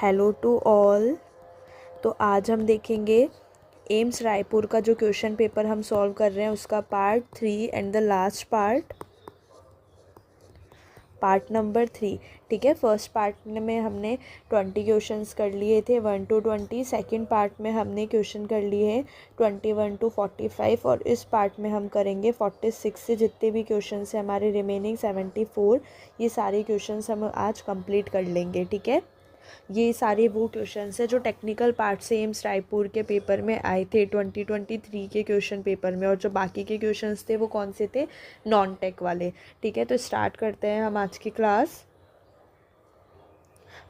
Hello to all. तो आज हम देखेंगे एम्स रायपुर का जो क्वेश्चन पेपर हम सॉल्व कर रहे हैं उसका part 3 and the last part number 3। ठीक है, फर्स्ट पार्ट में हमने 20 क्वेश्चंस कर लिए थे 1 to 20। सेकेंड पार्ट में हमने क्वेश्चन कर लिए हैं 21 to 45 और इस पार्ट में हम करेंगे 46 से जितने भी क्वेश्चंस हैं हमारे रिमेनिंग 74, ये सारे क्वेश्चंस हम आज कंप्लीट कर लेंगे। ठीक है, ये सारे वो क्वेश्चंस हैं जो टेक्निकल पार्ट से एम्स रायपुर के पेपर में आए थे 2023 के क्वेश्चन पेपर में, और जो बाकी के क्वेश्चंस थे वो कौन से थे, नॉन टेक वाले। ठीक है, तो स्टार्ट करते हैं हम आज की class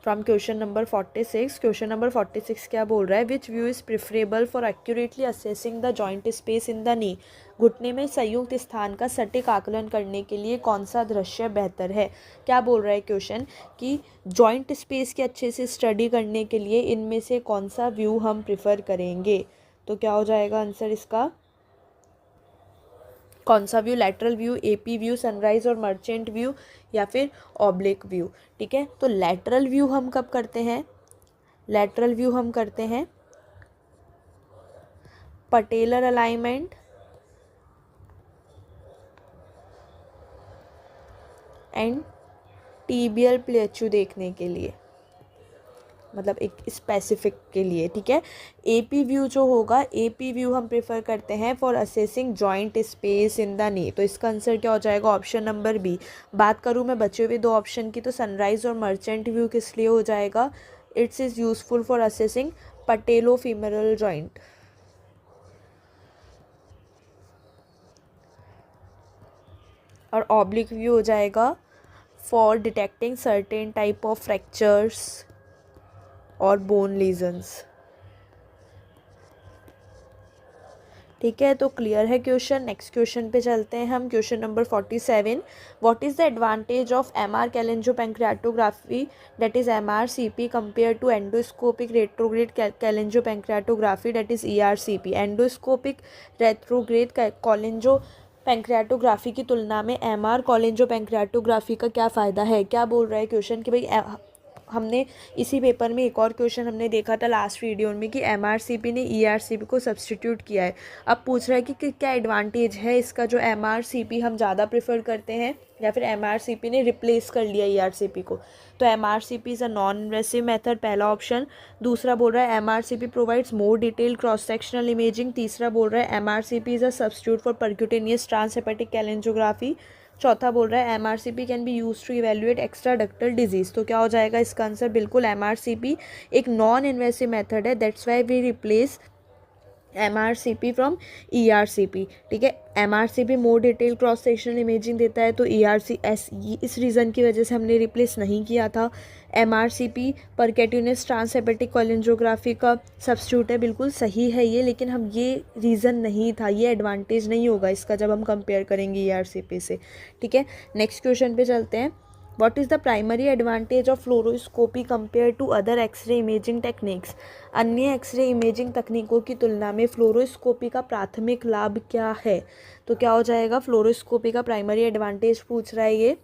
from question number 46। Question number 46 क्या बोल रहा है, which view is preferable for accurately assessing the joint space in the knee. घुटने में संयुक्त स्थान का सटीक आकलन करने के लिए कौन सा दृश्य बेहतर है। क्या बोल रहा है क्वेश्चन कि जॉइंट स्पेस के अच्छे से स्टडी करने के लिए इनमें से कौन सा व्यू हम प्रिफर करेंगे। तो क्या हो जाएगा आंसर इसका, कौन सा view, lateral view, AP view, sunrise और मर्चेंट व्यू, या फिर ऑब्लिक व्यू। ठीक है, तो लैटरल व्यू हम कब करते हैं, लैटरल व्यू हम करते हैं patellar alignment and tibial plateau देखने के लिए, मतलब एक स्पेसिफिक के लिए। ठीक है, एपी व्यू जो होगा, एपी व्यू हम प्रेफर करते हैं for assessing joint space in the नी। तो इसका आंसर क्या हो जाएगा, ऑप्शन नंबर बी। बात करूँ मैं बचे हुए दो ऑप्शन की, तो सनराइज और मर्चेंट व्यू किस लिए हो जाएगा, it's is useful for assessing patello femoral joint. और ऑब्लिक व्यू हो जाएगा for detecting certain type of fractures और बोन लीजन्स। ठीक है, तो क्लियर है क्वेश्चन। नेक्स्ट क्वेश्चन पे चलते हैं हम, question number 47। What is the advantage of MR cholangiopancreatography that is MRCP compare to endoscopic retrograde cholangiopancreatography that is ERCP. Endoscopic retrograde cholangiopancreatography की तुलना में एमआर कॉलेंजोपैंक्रियाटोग्राफी का क्या फ़ायदा है। क्या बोल रहा है क्वेश्चन कि भाई हमने इसी पेपर में एक और क्वेश्चन हमने देखा था लास्ट वीडियो में कि एमआरसीपी ने ईआरसीपी को सब्सटीट्यूट किया है। अब पूछ रहा है कि क्या एडवांटेज है इसका, जो एमआरसीपी हम ज़्यादा प्रेफर करते हैं या फिर एमआरसीपी ने रिप्लेस कर लिया ईआरसीपी को। तो MRCP is a non invasive method, पहला ऑप्शन। दूसरा बोल रहा है MRCP provides more detail cross sectional imaging. तीसरा बोल रहा है MRCP is a substitute for percutaneous transhepatic cholangiography. चौथा बोल रहा है MRCP can be use to evaluate extra ductal disease. तो क्या हो जाएगा इसका आंसर, बिल्कुल एमआरसीपी एक नॉन इन्वेसिव मेथड है, that's why we replace MRCP from ERCP. ठीक है, एमआरसीपी मोर डिटेल क्रॉस सेक्शनल इमेजिंग देता है, तो इस रीज़न की वजह से हमने रिप्लेस नहीं किया था। एमआरसीपी परक्यूटेनियस ट्रांसहेपेटिक कोलिनजियोग्राफी का सब्स्टिट्यूट है, बिल्कुल सही है ये, लेकिन हम ये रीज़न नहीं था, ये एडवांटेज नहीं होगा इसका जब हम कंपेयर करेंगे ईआरसीपी से। ठीक है, नेक्स्ट क्वेश्चन पे चलते हैं। What is the primary advantage of fluoroscopy compared to other X-ray imaging techniques? अन्य एक्सरे इमेजिंग तकनीकों की तुलना में फ्लोरोस्कोपी का प्राथमिक लाभ क्या है। तो क्या हो जाएगा, फ्लोरोस्कोपी का प्राइमरी एडवांटेज पूछ रहा है ये।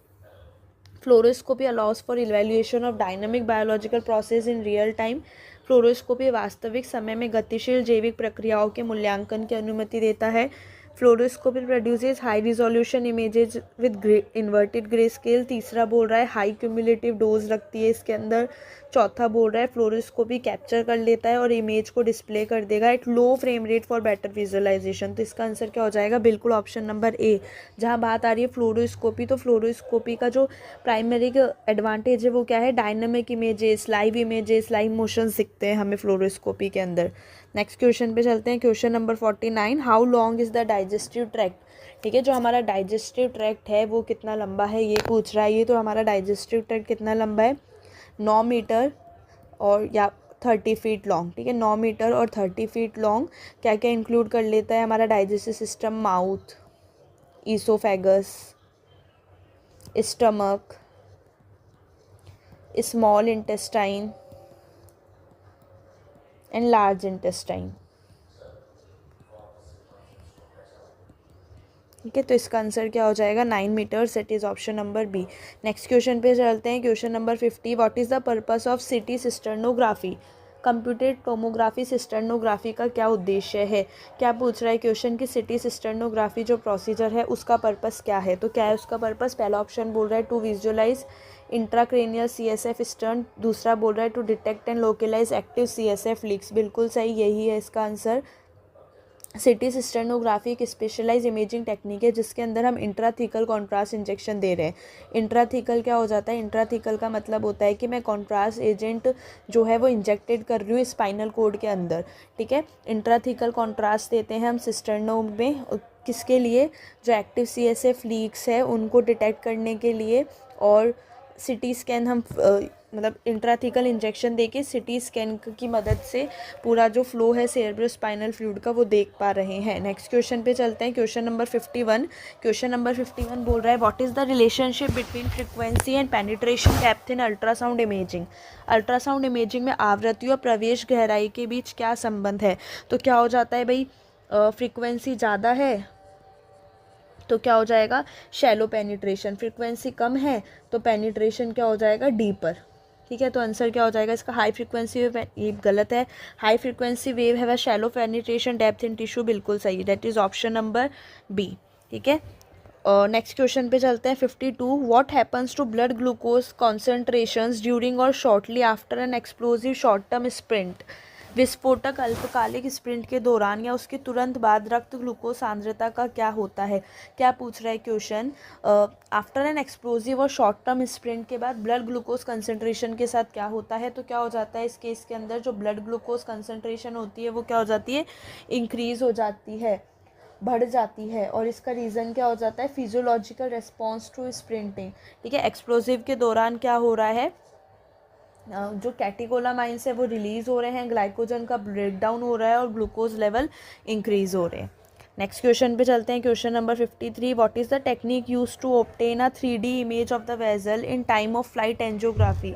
Fluoroscopy allows for evaluation of dynamic biological process in real time. Fluoroscopy वास्तविक समय में गतिशील जैविक प्रक्रियाओं के मूल्यांकन की अनुमति देता है। Fluoroscopy produces high resolution images with inverted grey scale. तीसरा बोल रहा है हाई क्यूमुलेटिव डोज रखती है इसके अंदर। चौथा बोल रहा है फ्लोरोस्कोपी कैप्चर कर लेता है और इमेज को डिस्प्ले कर देगा at low frame rate for better visualisation. तो इसका आंसर क्या हो जाएगा, बिल्कुल ऑप्शन नंबर ए। जहाँ बात आ रही है फ्लोरोस्कोपी, तो फ्लोरोस्कोपी का जो प्राइमरी एडवांटेज है वो क्या है, डायनामिक इमेजेस, लाइव मोशंस दिखते हैं हमें फ्लोरोस्कोपी के अंदर। नेक्स्ट क्वेश्चन पे चलते हैं, question number 49। How long is the digestive tract. ठीक है, जो हमारा डाइजेस्टिव ट्रैक्ट है वो कितना लंबा है ये पूछ रहा है ये। तो हमारा डाइजेस्टिव ट्रैक्ट कितना लंबा है, 9 मीटर और या 30 फीट लॉन्ग। ठीक है, 9 मीटर और 30 फीट लॉन्ग। क्या क्या इंक्लूड कर लेता है हमारा digestive system, mouth, oesophagus, stomach, small intestine and large intestine. ठीक ठीक है, तो इसका आंसर क्या हो जाएगा 9 metres, it is option number B. Next question पे चलते हैं, question number 50, what is the purpose of CT cisternography. Computed tomography cisternography का क्या उद्देश्य है। क्या पूछ रहा है क्वेश्चन कि सिटी सिस्टर्नोग्राफी जो प्रोसीजर है उसका पर्पस क्या है। तो क्या है उसका पर्पस, पहला ऑप्शन बोल रहा है to visualise intracranial CSF stern, दूसरा बोल रहा है to detect and localise active CSF leaks. बिल्कुल सही, यही है इसका आंसर। सिटी सिस्टर्नोग्राफी एक स्पेशलाइज इमेजिंग टेक्निक है जिसके अंदर हम इंट्राथीकल कॉन्ट्रास्ट इंजेक्शन दे रहे हैं। इंट्राथीकल क्या हो जाता है, इंट्राथीकल का मतलब होता है कि मैं कॉन्ट्रास्ट एजेंट जो है वो इंजेक्टेड कर रही हूँ स्पाइनल कोड के अंदर, ठीक है। इंट्राथीकल कॉन्ट्रास्ट देते हैं हम सिस्टर्नो में, किसके लिए, जो एक्टिव CSF लीक्स है उनको डिटेक्ट करने के लिए, और सिटी स्कैन हम मतलब इंट्राथीकल इंजेक्शन देके सिटी स्कैन की मदद से पूरा जो फ्लो है सेरेब्रोस्पाइनल फ्लूइड का वो देख पा रहे हैं। नेक्स्ट क्वेश्चन पे चलते हैं, क्वेश्चन नंबर 51। क्वेश्चन नंबर 51 बोल रहा है what is the relationship between frequency and penetration depth in ultrasound imaging. Ultrasound imaging में आवृत्ति और प्रवेश गहराई के बीच क्या संबंध है। तो क्या हो जाता है भाई, फ्रीक्वेंसी ज़्यादा है तो क्या हो जाएगा, शैलो पेनिट्रेशन। फ्रीक्वेंसी कम है तो पेनिट्रेशन क्या हो जाएगा, डीपर, ठीक है। तो आंसर क्या हो जाएगा इसका, हाई फ्रीक्वेंसी वेव, ये गलत है। हाई फ्रीक्वेंसी वेव है वह shallow penetration depth in tissue, बिल्कुल सही, that is option number B, ठीक है। नेक्स्ट क्वेश्चन पे चलते हैं 52, what happens to blood glucose concentrations during और shortly after an explosive short term sprint. विस्फोटक अल्पकालिक स्प्रिंट के दौरान या उसके तुरंत बाद रक्त ग्लूकोज सांद्रता का क्या होता है। क्या पूछ रहा है क्वेश्चन, आफ्टर एन एक्सप्लोजिव और शॉर्ट टर्म स्प्रिंट के बाद ब्लड ग्लूकोज कंसंट्रेशन के साथ क्या होता है। तो क्या हो जाता है इस केस के अंदर जो ब्लड ग्लूकोज कंसंट्रेशन होती है वो क्या हो जाती है, इंक्रीज हो जाती है, बढ़ जाती है। और इसका रीज़न क्या हो जाता है, फिजियोलॉजिकल रेस्पॉन्स टू स्प्रिंटिंग, ठीक है। एक्सप्लोजिव के दौरान क्या हो रहा है, जो कैटेकोलामाइंस है वो रिलीज़ हो रहे हैं, ग्लाइकोजन का ब्रेकडाउन हो रहा है और ग्लूकोज लेवल इंक्रीज हो रहे हैं। नेक्स्ट क्वेश्चन पे चलते हैं, question number 53, what is the technique use to obtain a 3D image of the vessel in time of flight angiography.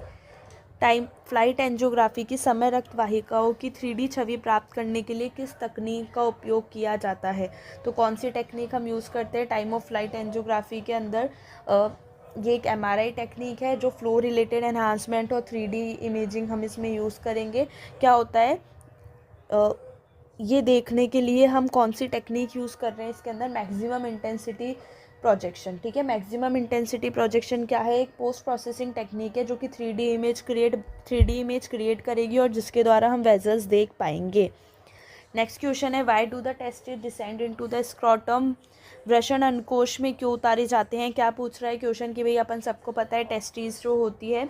Flight angiography की समय रक्त वाहिकाओं की 3D छवि प्राप्त करने के लिए किस तकनीक का उपयोग किया जाता है। तो कौन सी टेक्निक हम यूज़ करते हैं टाइम ऑफ फ्लाइट एंजियोग्राफी के अंदर, ये एक MRI टेक्निक है जो फ्लो रिलेटेड एनहांसमेंट और 3D इमेजिंग हम इसमें यूज़ करेंगे। क्या होता है, ये देखने के लिए हम कौन सी टेक्निक यूज़ कर रहे हैं इसके अंदर, मैक्सिमम इंटेंसिटी प्रोजेक्शन, ठीक है। मैक्सिमम इंटेंसिटी प्रोजेक्शन क्या है, एक पोस्ट प्रोसेसिंग टेक्निक है जो कि 3D इमेज क्रिएट करेगी और जिसके द्वारा हम वेजल्स देख पाएंगे। नेक्स्ट क्वेश्चन है, why do the testis descend into the scrotum. वृषण अंडकोश में क्यों उतारे जाते हैं। क्या पूछ रहा है क्वेश्चन कि भाई अपन सबको पता है टेस्टिस जो होती है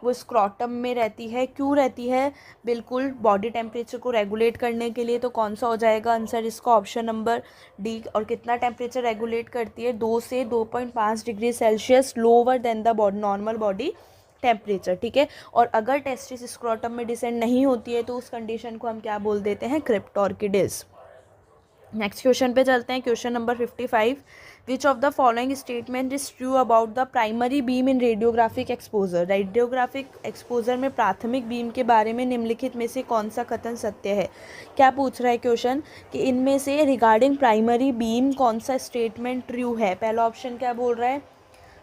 वो स्क्रॉटम में रहती है, क्यों रहती है, बिल्कुल बॉडी टेम्परेचर को रेगुलेट करने के लिए। तो कौन सा हो जाएगा आंसर इसका, ऑप्शन नंबर डी। और कितना टेम्परेचर रेगुलेट करती है, 2 से 2.5 degree Celsius lower than the normal body temperature, ठीक है। और अगर टेस्टिस स्क्रॉटम में डिसेंड नहीं होती है तो उस कंडीशन को हम क्या बोल देते हैं, क्रिप्टोर्किडिस। नेक्स्ट क्वेश्चन पे चलते हैं, question number 55, which of the following statement is true about the primary beam in radiographic exposure. Radiographic exposure में प्राथमिक बीम के बारे में निम्नलिखित में से कौन सा कथन सत्य है। क्या पूछ रहा है क्वेश्चन कि इनमें से रिगार्डिंग प्राइमरी बीम कौन सा स्टेटमेंट ट्रू है। पहला ऑप्शन क्या बोल रहा है,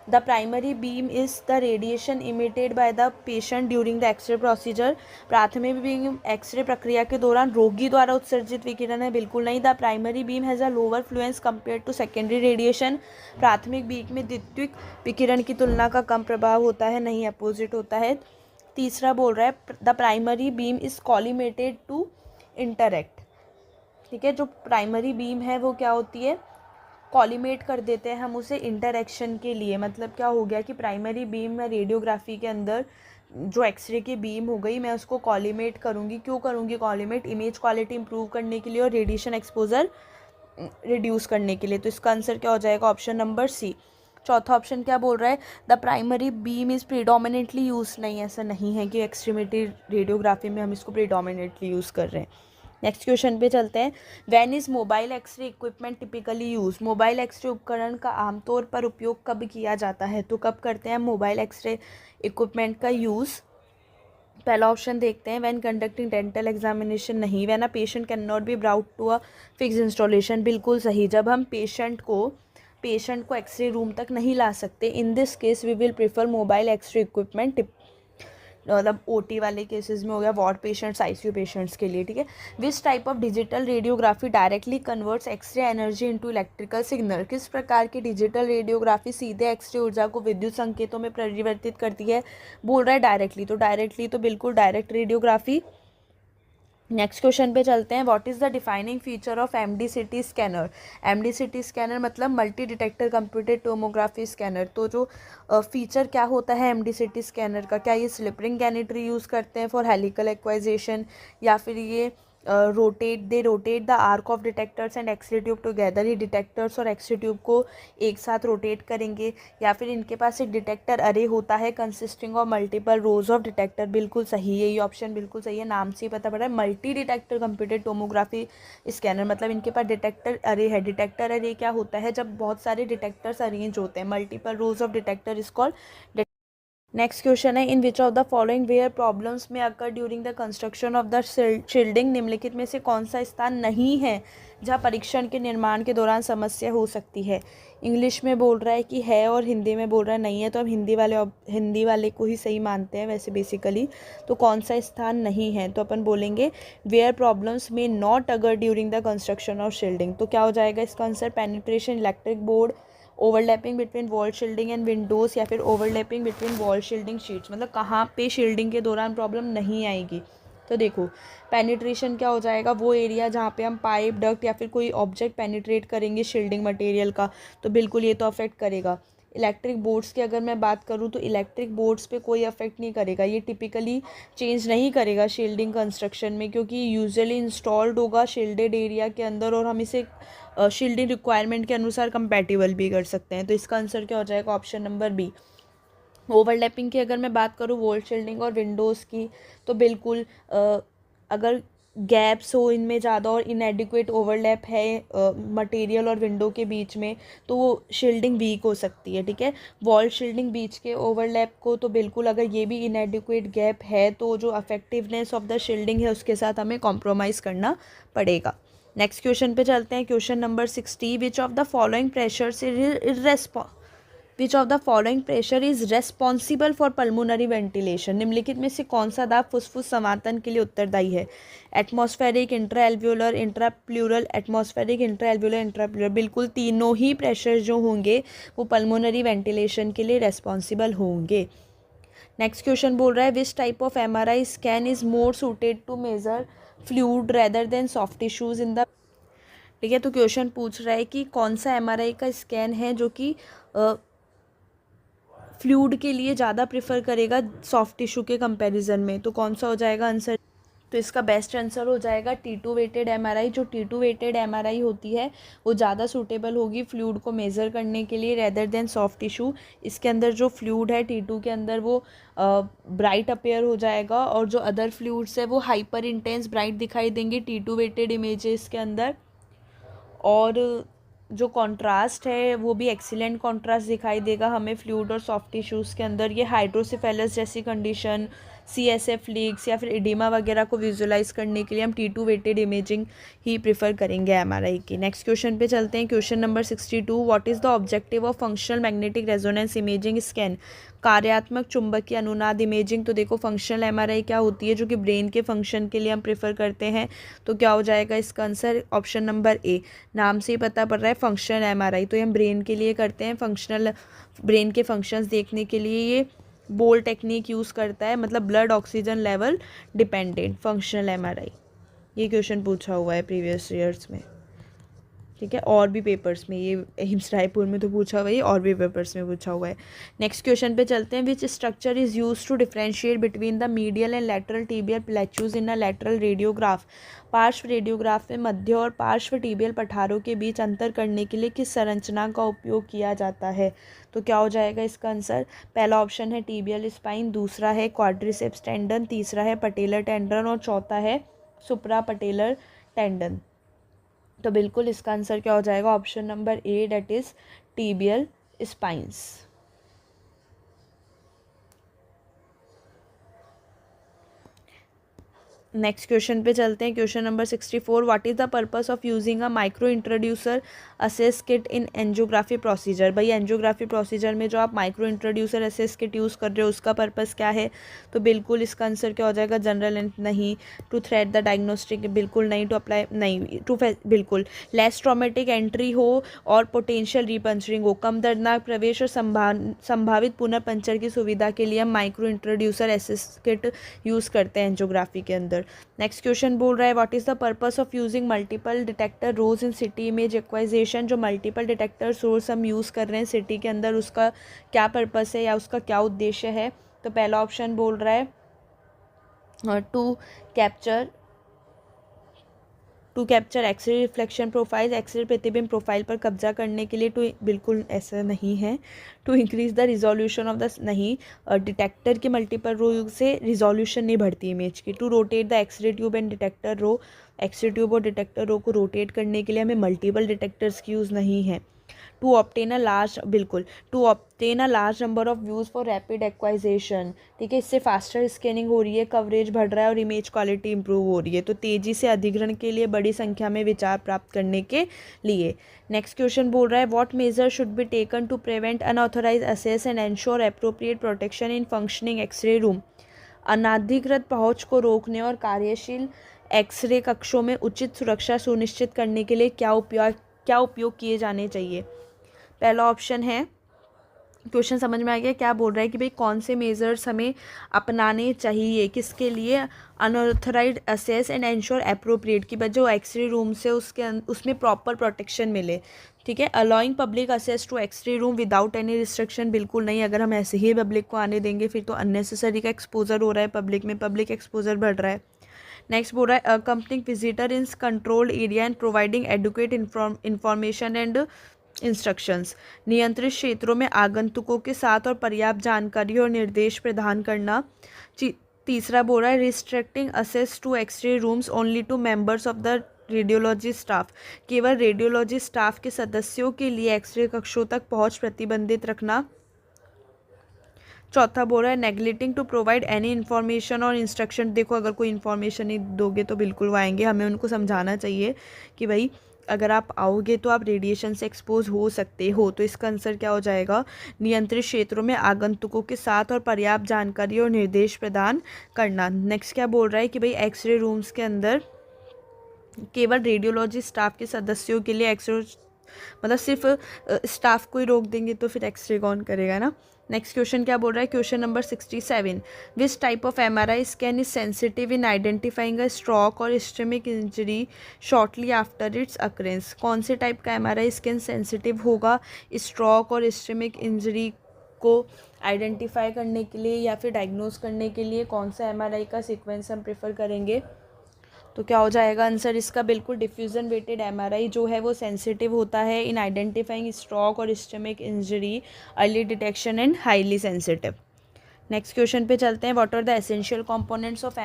the primary beam is the radiation emitted by the patient during the X-ray procedure. प्राथमिक बीम एक्सरे प्रक्रिया के दौरान रोगी द्वारा उत्सर्जित विकिरण है, बिल्कुल नहीं। The primary beam has a lower fluence compare to secondary radiation. प्राथमिक बीम में द्वितीयक विकिरण की तुलना का कम प्रभाव होता है, नहीं, अपोजिट होता है। तीसरा बोल रहा है the primary beam is collimated to interact, ठीक है। जो प्राइमरी बीम है वो क्या होती है, कॉलीमेट कर देते हैं हम उसे इंटरैक्शन के लिए। मतलब क्या हो गया कि प्राइमरी बीम में रेडियोग्राफी के अंदर जो एक्सरे की बीम हो गई मैं उसको कॉलीमेट करूँगी। क्यों करूँगी कॉलीमेट, इमेज क्वालिटी इंप्रूव करने के लिए और रेडिएशन एक्सपोजर रिड्यूस करने के लिए। तो इसका आंसर क्या हो जाएगा, ऑप्शन नंबर सी। चौथा ऑप्शन क्या बोल रहा है, the primary beam is predominantly use. नहीं, ऐसा नहीं है कि एक्सट्रीमिटी रेडियोग्राफी में हम इसको प्रीडोमिनेटली यूज़ कर रहे हैं। नेक्स्ट क्वेश्चन पे चलते हैं, when is mobile X-ray equipment typically use. Mobile X-ray उपकरण का आमतौर पर उपयोग कब किया जाता है। तो कब करते हैं मोबाइल एक्सरे इक्विपमेंट का यूज़। पहला ऑप्शन देखते हैं, व्हेन कंडक्टिंग डेंटल एग्जामिनेशन, नहीं। When a patient can not be brought to a fix installation, बिल्कुल सही। जब हम पेशेंट को पेशेंट को एक्सरे रूम तक नहीं ला सकते। In this case we will prefer mobile X-ray equipment, मतलब ओटी वाले केसेस में हो गया, वार्ड पेशेंट्स, आईसीयू पेशेंट्स के लिए, ठीक है। Which type of digital radiography directly converts X-ray energy into electrical signal? किस प्रकार की डिजिटल रेडियोग्राफी सीधे एक्सरे ऊर्जा को विद्युत संकेतों में परिवर्तित करती है? बोल रहा है डायरेक्टली, तो डायरेक्टली तो बिल्कुल डायरेक्ट रेडियोग्राफी। नेक्स्ट क्वेश्चन पे चलते हैं। What is the defining feature of MD CT scanner? MD CT scanner मतलब multi detector computed tomography scanner. तो जो फीचर क्या होता है एमडी-सीटी स्कैनर का? क्या ये स्लिपरिंग गैनिट्री यूज़ करते हैं फॉर हेलिकल एक्वाइजेशन, या फिर ये they rotate the arc of detectors and x ray tube together? ये डिटेक्टर्स और एक्सरे ट्यूब को एक साथ रोटेट करेंगे, या फिर इनके पास एक डिटेक्टर अरे होता है consisting of multiple rows of detector? बिल्कुल सही है, ये ऑप्शन बिल्कुल सही है, नाम से ही पता पड़ रहा है। Multi detector computed tomography scanner मतलब इनके पास डिटेक्टर अरे है। डिटेक्टर अरे क्या होता है? जब बहुत सारे डिटेक्टर्स अरेंज होते हैं, multiple rows of detector is called. Next question है, in which of the following where problems may occur during the construction of the shielding? निम्नलिखित में से कौन सा स्थान नहीं है जहां परीक्षण के निर्माण के दौरान समस्या हो सकती है? इंग्लिश में बोल रहा है कि है और हिंदी में बोल रहा है नहीं है, तो हम हिंदी वाले को ही सही मानते हैं वैसे बेसिकली। तो कौन सा स्थान नहीं है? तो अपन बोलेंगे वेयर प्रॉब्लम्स में नॉट अगर during the construction of shielding. तो क्या हो जाएगा इसका answer? Penetration electric board, overlapping between wall shielding and Windows, या फिर overlapping between wall shielding sheets. मतलब कहाँ पे शील्डिंग के दौरान प्रॉब्लम नहीं आएगी? तो देखो पेनिट्रेशन क्या हो जाएगा? वो एरिया जहाँ पे हम पाइप, डक्ट या फिर कोई ऑब्जेक्ट पेनिट्रेट करेंगे शील्डिंग मटेरियल का, तो बिल्कुल ये तो अफेक्ट करेगा। इलेक्ट्रिक बोर्ड्स की अगर मैं बात करूँ तो इलेक्ट्रिक बोर्ड्स पे कोई अफेक्ट नहीं करेगा, ये टिपिकली चेंज नहीं करेगा शील्डिंग कंस्ट्रक्शन में, क्योंकि यूजुअली इंस्टॉल्ड होगा शील्डेड एरिया के अंदर, और हम इसे शील्डिंग रिक्वायरमेंट के अनुसार कंपैटिबल भी कर सकते हैं। तो इसका आंसर क्या हो जाएगा? Option number B. ओवरलैपिंग की अगर मैं बात करूँ वॉल शील्डिंग और विंडोज़ की, तो बिल्कुल अगर गैप्स हो इनमें ज़्यादा और इनएडिक्वेट ओवरलैप है मटेरियल और विंडो के बीच में, तो वो शील्डिंग वीक हो सकती है, ठीक है। वॉल शील्डिंग बीच के ओवरलैप को तो बिल्कुल, अगर ये भी इनएडिक्वेट गैप है तो जो अफेक्टिवनेस ऑफ द शील्डिंग है उसके साथ हमें कॉम्प्रोमाइज़ करना पड़ेगा। नेक्स्ट क्वेश्चन पे चलते हैं। Question number 60, which of the following pressures which of the following pressure is responsible for pulmonary ventilation? निम्नलिखित में से कौन सा दाब फुसफुस संवातन के लिए उत्तरदायी है? Atmospheric, intra alveolar, intrapleural, atmospheric, intra alveolar, intrapleural. बिल्कुल तीनों ही प्रेशर जो होंगे वो पल्मोनरी वेंटिलेशन के लिए रेस्पॉन्सिबल होंगे। नेक्स्ट क्वेश्चन बोल रहा है, which type of MRI scan is more suited to measure fluid rather than soft tissues in the? ठीक है, तो क्वेश्चन पूछ रहा है कि कौन सा एमआरआई का स्कैन है जो कि फ्लूइड के लिए ज़्यादा प्रेफर करेगा सॉफ्ट टिश्यू के कंपैरिजन में? तो कौन सा हो जाएगा आंसर? तो इसका बेस्ट आंसर हो जाएगा T2 वेटेड एमआरआई। जो T2 वेटेड एमआरआई होती है वो ज़्यादा सूटेबल होगी फ्लूइड को मेज़र करने के लिए रेदर देन सॉफ्ट टिश्यू। इसके अंदर जो फ्लूइड है T2 के अंदर वो ब्राइट अपेयर हो जाएगा, और जो अदर फ्लूइड्स है वो हाइपर इंटेंस ब्राइट दिखाई देंगे T2 वेटेड इमेजेस के अंदर। और जो कंट्रास्ट है वो भी एक्सीलेंट कंट्रास्ट दिखाई देगा हमें फ्लूइड और सॉफ्ट टिश्यूज़ के अंदर। ये हाइड्रोसेफेलस जैसी कंडीशन, CSF लीक्स या फिर एडिमा वगैरह को विजुलाइज करने के लिए हम T2 वेटेड इमेजिंग ही प्रेफर करेंगे एमआरआई की। नेक्स्ट क्वेश्चन पे चलते हैं। Question number 62, what is the objective of functional magnetic resonance imaging scan? कार्यात्मक चुंबकीय अनुनाद इमेजिंग। तो देखो फंक्शनल एमआरआई क्या होती है? जो कि ब्रेन के फंक्शन के लिए हम प्रेफर करते हैं। तो क्या हो जाएगा इसका आंसर? ऑप्शन नंबर ए। नाम से ही पता पड़ रहा है फंक्शनल एमआरआई, तो हम ब्रेन के लिए करते हैं। फंक्शनल ब्रेन के फंक्शंस देखने के लिए ये बोल टेक्निक यूज़ करता है, मतलब blood oxygen level dependent functional MRI. ये क्वेश्चन पूछा हुआ है प्रीवियस ईयर्स में, ठीक है, और भी पेपर्स में। ये एम्स रायपुर में तो पूछा हुआ है, और भी पेपर्स में पूछा हुआ है। नेक्स्ट क्वेश्चन पे चलते हैं। Which structure is use to differentiate between the medial and lateral tibial plateaus in a lateral radiograph? पार्श्व रेडियोग्राफ में मध्य और पार्श्व टीबियल पठारों के बीच अंतर करने के लिए किस संरचना का उपयोग किया जाता है? तो क्या हो जाएगा इसका आंसर? पहला ऑप्शन है टीबियल स्पाइन, दूसरा है क्वाड्रिसेप्स टेंडन, तीसरा है पटेलर टेंडन, और चौथा है सुप्रा पटेलर टेंडन। तो बिल्कुल इसका आंसर क्या हो जाएगा? Option number A, that is tibial spines. Next question पे चलते हैं। Question number 64, what is the purpose of using a micro introducer access kit in angiography procedure. भाई एंजियोग्राफी प्रोसीजर में जो आप micro introducer access kit use कर रहे हो उसका पर्पस क्या है? तो बिल्कुल इसका आंसर क्या हो जाएगा? जनरल एंड नहीं, टू थ्रेड द डायग्नोस्टिक बिल्कुल नहीं, टू अप्लाई नहीं, टू बिल्कुल, लेस ट्रॉमेटिक एंट्री हो और पोटेंशियल रीपंचरिंग हो, कम दर्दनाक प्रवेश और संभावित पुनर्पंचर की सुविधा के लिए हम micro introducer access kit use करते हैं एंजियोग्राफी के अंदर। नेक्स्ट क्वेश्चन बोल रहा है what is the purpose of using multiple detector rows in CT image acquisition. जो मल्टीपल डिटेक्टर सोर्स हम यूज़ कर रहे हैं सिटी के अंदर, उसका क्या पर्पस है या उसका क्या उद्देश्य है? तो पहला ऑप्शन बोल रहा है to capture X-ray reflection profile, X-ray प्रतिबिंब प्रोफाइल पर कब्जा करने के लिए। टू बिल्कुल ऐसा नहीं है। To increase the resolution of the नहीं, डिटेक्टर के मल्टीपल रो से रिजोल्यूशन नहीं बढ़ती इमेज की। To rotate the X-ray tube and detector row, X-ray tube और डिटेक्टर रो को रोटेट करने के लिए हमें मल्टीपल डिटेक्टर्स की यूज़ नहीं है। टू ऑब्टेन अ लार्ज, बिल्कुल, to obtain a large number of views for rapid acquisition, ठीक है, इससे फास्टर स्कैनिंग हो रही है, कवरेज बढ़ रहा है और इमेज क्वालिटी इंप्रूव हो रही है। तो तेज़ी से अधिग्रहण के लिए बड़ी संख्या में विचार प्राप्त करने के लिए। नेक्स्ट क्वेश्चन बोल रहा है what measure should be taken to prevent unauthorise access and ensure appropriate protection in functioning X-ray room. अनाधिकृत पहुंच को रोकने और कार्यशील एक्सरे कक्षों में उचित सुरक्षा सुनिश्चित करने के लिए क्या उपयोग किए जाने चाहिए? पहला ऑप्शन है, क्वेश्चन समझ में आ गया क्या बोल रहा है कि भाई कौन से मेजर्स हमें अपनाने चाहिए, किसके लिए? Unauthorised access and ensure appropriate की जो एक्सरे रूम से उसमें प्रॉपर प्रोटेक्शन मिले, ठीक है। Allowing public access to X-ray room without any restriction, बिल्कुल नहीं, अगर हम ऐसे ही पब्लिक को आने देंगे फिर तो अननेसेसरी का एक्सपोजर हो रहा है पब्लिक में, पब्लिक एक्सपोजर बढ़ रहा है। नेक्स्ट बोल रहा है accompanying visitor in controlled area and providing adequate information and instructions, नियंत्रित क्षेत्रों में आगंतुकों के साथ और पर्याप्त जानकारी और निर्देश प्रदान करना। तीसरा बोल रहा है restricting access to X-ray rooms only to members of the radiology staff, केवल रेडियोलॉजी स्टाफ के सदस्यों के लिए एक्सरे कक्षों तक पहुंच प्रतिबंधित रखना। चौथा बोल रहा है neglecting to provide any information और इंस्ट्रक्शन। देखो अगर कोई इन्फॉर्मेशन नहीं दोगे तो बिल्कुल वो आएंगे, हमें उनको समझाना चाहिए कि भाई अगर आप आओगे तो आप रेडिएशन से एक्सपोज हो सकते हो। तो इसका आंसर क्या हो जाएगा? नियंत्रित क्षेत्रों में आगंतुकों के साथ और पर्याप्त जानकारी और निर्देश प्रदान करना। नेक्स्ट क्या बोल रहा है कि भाई एक्सरे रूम्स के अंदर केवल रेडियोलॉजी स्टाफ के सदस्यों के लिए एक्सरे, मतलब सिर्फ स्टाफ को ही रोक देंगे तो फिर एक्सरे कौन करेगा ना। नेक्स्ट क्वेश्चन क्या बोल रहा है? Question number 67, which type of MRI scan is sensitive in identifying a stroke और ischaemic injury shortly after its occurrence. कौन से टाइप का एमआरआई स्कैन सेंसिटिव होगा स्ट्रोक और इस्केमिक इंजरी को आइडेंटिफाई करने के लिए या फिर डायग्नोज करने के लिए? कौन सा एमआरआई का सीक्वेंस हम प्रेफर करेंगे? तो क्या हो जाएगा आंसर इसका? बिल्कुल डिफ्यूजन वेटेड एमआरआई जो है वो सेंसिटिव होता है इन आइडेंटिफाइंग स्ट्रोक और ischaemic injury, early detection and highly sensitive. Next question पे चलते हैं। What are the essential components of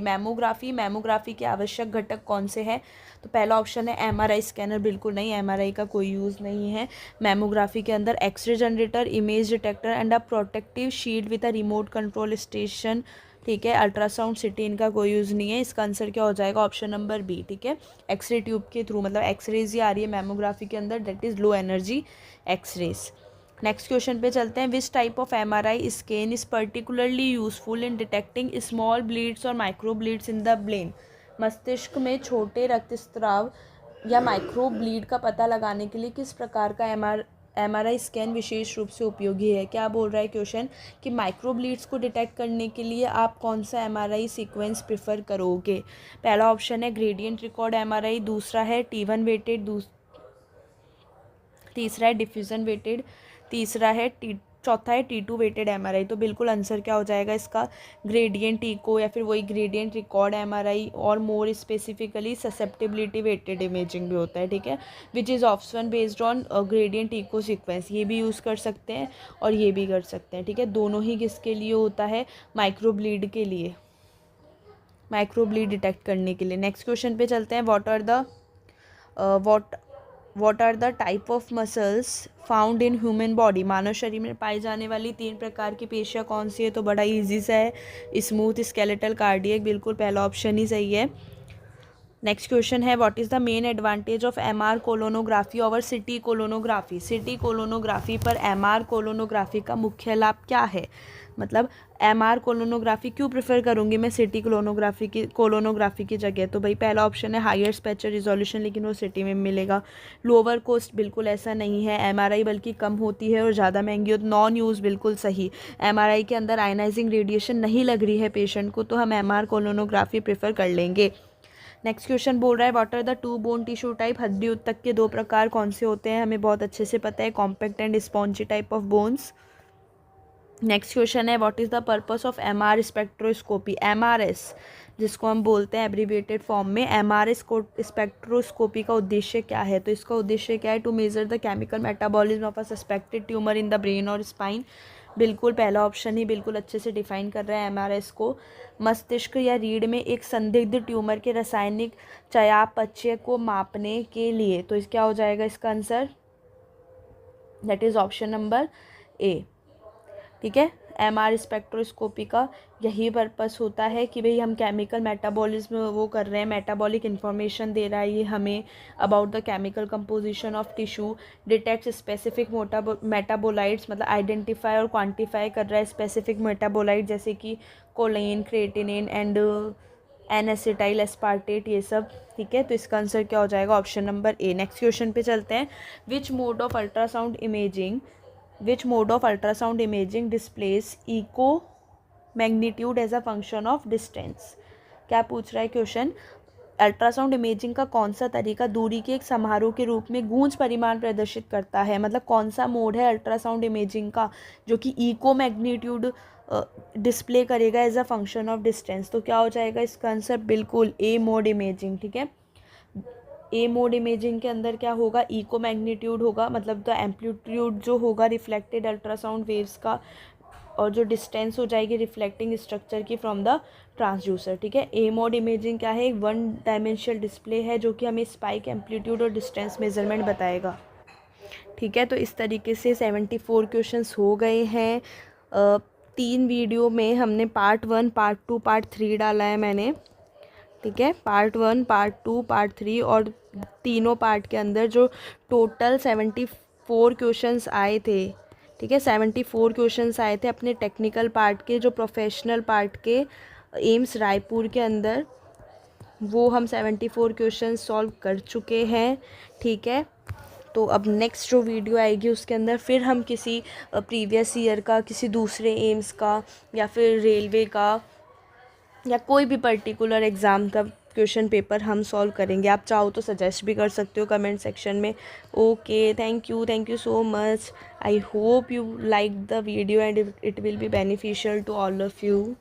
mammography. Mammography के आवश्यक घटक कौन से हैं? तो पहला ऑप्शन है एमआरआई स्कैनर, बिल्कुल नहीं, एमआरआई का कोई यूज़ नहीं है मैमोग्राफी के अंदर। X-ray generator, image detector and a protective shield with a remote control station, ठीक है। अल्ट्रासाउंड सिटी इनका कोई यूज़ नहीं है। इसका आंसर क्या हो जाएगा? ऑप्शन नंबर बी, ठीक है। एक्सरे ट्यूब के थ्रू, मतलब एक्सरेज ही आ रही है मैमोग्राफी के अंदर, that is low energy x rays. Next question पे चलते हैं। Which type of MRI scan is particularly useful in detecting small bleeds और micro bleeds in the brain. मस्तिष्क में छोटे रक्तस्राव या माइक्रो ब्लीड का पता लगाने के लिए किस प्रकार का एमआरआई स्कैन विशेष रूप से उपयोगी है? क्या बोल रहा है क्वेश्चन कि माइक्रो ब्लीड्स को डिटेक्ट करने के लिए आप कौन सा एमआरआई सीक्वेंस प्रेफर करोगे? पहला ऑप्शन है ग्रेडियंट रिकॉर्ड एमआरआई, दूसरा है T1 वेटेड, तीसरा है डिफ्यूजन वेटेड, चौथा है T2 वेटेड एमआरआई। तो बिल्कुल आंसर क्या हो जाएगा इसका? ग्रेडियंट इको या फिर वही ग्रेडियंट रिकॉर्ड एमआरआई, और more specifically susceptibility weighted imaging भी होता है, ठीक है, which is option based on gradient echo sequence. ये भी यूज़ कर सकते हैं और ये भी कर सकते हैं, ठीक है। दोनों ही किसके लिए होता है? माइक्रो ब्लीड के लिए, माइक्रो ब्लीड डिटेक्ट करने के लिए। नेक्स्ट क्वेश्चन पे चलते हैं। What what are the type of muscles found in human body, मानव शरीर में पाई जाने वाली 3 प्रकार की पेशियाँ कौन सी है? तो बड़ा इजी सा है, स्मूथ स्केलेटल कार्डियक, बिल्कुल पहला ऑप्शन ही सही है। नेक्स्ट क्वेश्चन है what is the main advantage of MR colonography over CT colonography, CT colonography पर एमआर कोलोनोग्राफी का मुख्य लाभ क्या है? मतलब एमआर कोलोनोग्राफी क्यों प्रेफर करूँगी मैं सिटी कोलोनोग्राफी की जगह? तो भाई पहला ऑप्शन है हायर स्पेक्चर रिजोल्यूशन, लेकिन वो सिटी में मिलेगा। लोअर कॉस्ट, बिल्कुल ऐसा नहीं है। एमआरआई बल्कि कम होती है और ज़्यादा महंगी हो। नॉन यूज़, बिल्कुल सही। एमआरआई के अंदर आयनाइजिंग रेडिएशन नहीं लग रही है पेशेंट को, तो हम एमआर कोलोनोग्राफी प्रेफर कर लेंगे। नेक्स्ट क्वेश्चन बोल रहा है what are the 2 bone tissue type, हड्डी उत्तक के 2 प्रकार कौन से होते हैं? हमें बहुत अच्छे से पता है, compact and spongy type of bones. Next question है what is the purpose of MR spectroscopy, MRS जिसको हम बोलते हैं एब्रीविएटेड फॉर्म में, एमआरएस स्पेक्ट्रोस्कोपी का उद्देश्य क्या है? तो इसका उद्देश्य क्या है? To measure the chemical metabolism of a suspected tumour in the brain और स्पाइन, बिल्कुल पहला ऑप्शन ही बिल्कुल अच्छे से डिफाइन कर रहा है एमआरएस को। मस्तिष्क या रीढ़ में एक संदिग्ध ट्यूमर के रासायनिक चयापचय को मापने के लिए, तो इस क्या हो जाएगा इसका answer? That is option number ए। ठीक है, एमआर स्पेक्ट्रोस्कोपी का यही पर्पस होता है कि भाई हम केमिकल मेटाबॉलिज्म वो कर रहे हैं, मेटाबॉलिक इन्फॉर्मेशन दे रहा है ये हमें about the chemical composition of tissue, detect specific metabolites, मतलब आइडेंटिफाई और क्वांटिफाई कर रहा है स्पेसिफिक मेटाबोलाइट जैसे कि choline, creatinine and N acetyl aspartate, ये सब। ठीक है, तो इसका आंसर क्या हो जाएगा? Option number A. Next question पे चलते हैं। Which mode of ultrasound imaging displays echo magnitude as a function of distance? क्या पूछ रहा है क्वेश्चन? अल्ट्रासाउंड इमेजिंग का कौन सा तरीका दूरी के एक समारोह के रूप में गूंज परिमाण प्रदर्शित करता है? मतलब कौन सा मोड है अल्ट्रासाउंड इमेजिंग का जो कि इको मैग्नीट्यूड डिस्प्ले करेगा as a function of distance? तो क्या हो जाएगा इसका आंसर? बिल्कुल ए मोड इमेजिंग। ठीक है, ए मोड इमेजिंग के अंदर क्या होगा? इको मैग्नीट्यूड होगा, मतलब द एम्पलीट्यूड जो होगा रिफ्लेक्टेड अल्ट्रासाउंड वेव्स का, और जो डिस्टेंस हो जाएगी रिफ्लेक्टिंग स्ट्रक्चर की फ्रॉम द ट्रांसड्यूसर। ठीक है, ए मोड इमेजिंग क्या है? एक 1 डायमेंशनल डिस्प्ले है जो कि हमें स्पाइक, एम्पलीट्यूड और डिस्टेंस मेजरमेंट बताएगा। ठीक है, तो इस तरीके से 74 क्वेश्चंस हो गए हैं। 3 वीडियो में हमने पार्ट 1, पार्ट 2, पार्ट 3 डाला है मैंने। ठीक है, पार्ट 1, पार्ट 2, पार्ट 3, और तीनों पार्ट के अंदर जो टोटल 74 क्वेश्चंस आए थे। ठीक है, 74 क्वेश्चंस आए थे अपने टेक्निकल पार्ट के, जो प्रोफेशनल पार्ट के एम्स रायपुर के अंदर, वो हम 74 क्वेश्चंस सॉल्व कर चुके हैं। ठीक है, तो अब नेक्स्ट जो वीडियो आएगी उसके अंदर फिर हम किसी प्रीवियस ईयर का, किसी दूसरे एम्स का, या फिर रेलवे का, या कोई भी पर्टिकुलर एग्ज़ाम का क्वेश्चन पेपर हम सॉल्व करेंगे। आप चाहो तो सजेस्ट भी कर सकते हो कमेंट सेक्शन में। Okay, thank you so much. I hope you like the video and it will be beneficial to all of you.